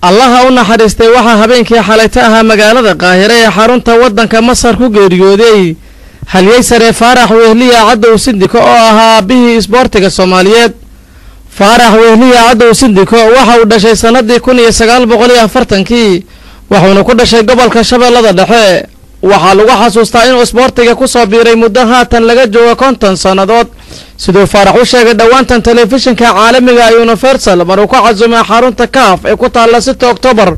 allaha u naxariistay waxaa habeenkii xalayta ahaa magaalada qaahire ee xarunta waddanka masar ku geeriyooday halyey sare faarax wehliya cadow sindiko oo ahaa aabihii isboortiga soomaaliyeed. faarax wehliya cadow sindiko waxa uu dhashay sanadii 1940kii wuxuuna ku dhashay gobolka shabeellada dhexe. waxaa lagu xasuustaa inuu isboortiga ku soo biiray muddo haatan laga joogo 50 sannadood sidoo faarax u sheegay dhawaantan telefishinka caalamiga Universal maruu ku cazumay xarunta kaaf ee ku taala 6 Oktoobar.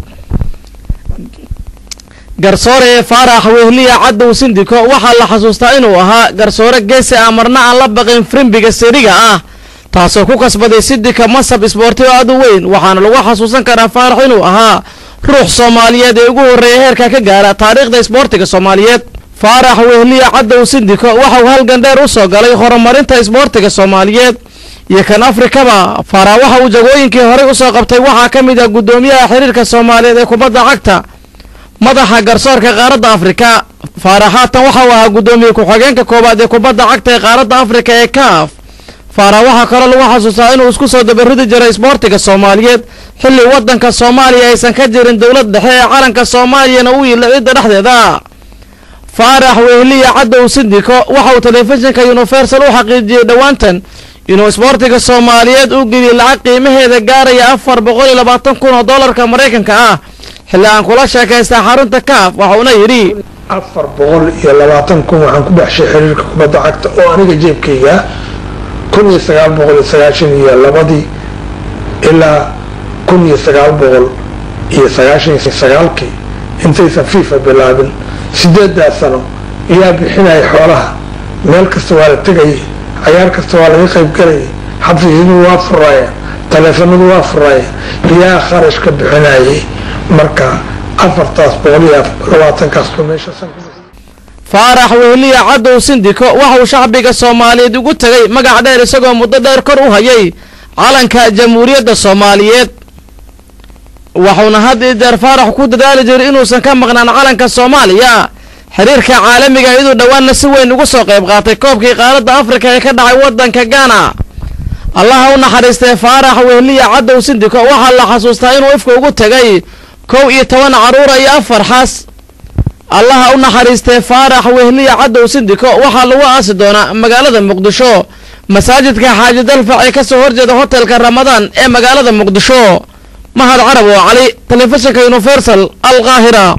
garsoore faarax wehliya cadow sindiko waxaa la xasuustaa inuu ahaa garsoore geesi amarna aan la baqin frimbiga seriga ah taasoo ku kasbaday sidika masab isboorti oo aad u weyn. waxaana lagu xasuusan karaa faarax inuu ahaa ruux Soomaaliyeed ee ugu horeeyay heerka ka gaara taariikhda isboortiga Soomaaliyeed. faarax wehliya cadow sindiko waxa uu halgan dheer u soo galay horumarinta isboortiga Soomaaliyeed iyo kan Afrikaba. faarax waxa uu jagooyinkii hore u soo qabtay waxaa ka mid ah gudoomiyaha xiriirka Soomaaliyeed ee kubadda cagta, madaxa garsoorka qaaradda Afrika. faarax haatan waxa uu ahaa gudoomiye ku-xigeenka koobaad ee kubadda cagta ee qaaradda Afrika ee CAF. faarax waxa kale lagu xasuustaa inuu isku soo dabaridi jiray isboortiga Soomaaliyeed xilli waddanka Soomaaliya aysan ka jirin dawlad dhexe ee calanka Soomaaliyana uu yilay ciidda dhexdeeda. faarax wehliya cadow sindiko waxa uu telefishinka Universal u xaqiijiyay dhawaantan inuu isboortiga Soomaaliyeed u geliyay lacag qiimaheeda gaaraya $420,000 Mareykanka ah. xilli aan kula sheekaystay xarunta kaaf waxauna yidhi $420,000 waxaan ku baxshay xiriirka kubadda cagta oo aniga jeebkayga 1992 ilaa 1999 intaysan FIFA bilaabin 8 sano ayaa bixinay xoolaha. meel kasta waa la tegayay, ciyaar kasta waa laga qayb galayay, xafiisyadu waa furaya, taleefanadu waa furaya, ayaa kharash ka bixinayay. marka $420,000 meesha faarax wehliya cadow sindiko waxa uu shacbiga Soomaaliyeed ugu tagay magac dheer isagoo muddo dheer kor u hayay calanka jamhuuriyadda Soomaaliyeed. waxaana had jeer faarax ku dadaali jiray inuusan ka maqnaan calanka Soomaaliya. xiriirka caalamiga iyadoo dhawaanna si weyn ugu soo qayb qaatay koobkii qaaradda Afrika ee ka dhacay waddanka Ghana. allaha u naxariistay faarax wehliya cadow sindiko waxaa la xasuustaa inuu ifka ugu tagay 11 caruur iyo 4 xaas. allaha u naxariistay faarax wehliya cadow sindiko waxaa lagu aasi doonaa magaalada Muqdisho masaajidka Xaaji Dalfac ee ka soo horjeeda hotelka Ramadaan ee magaalada Muqdisho. mahad carab oo cali telefishinka Universal Al Qaahira.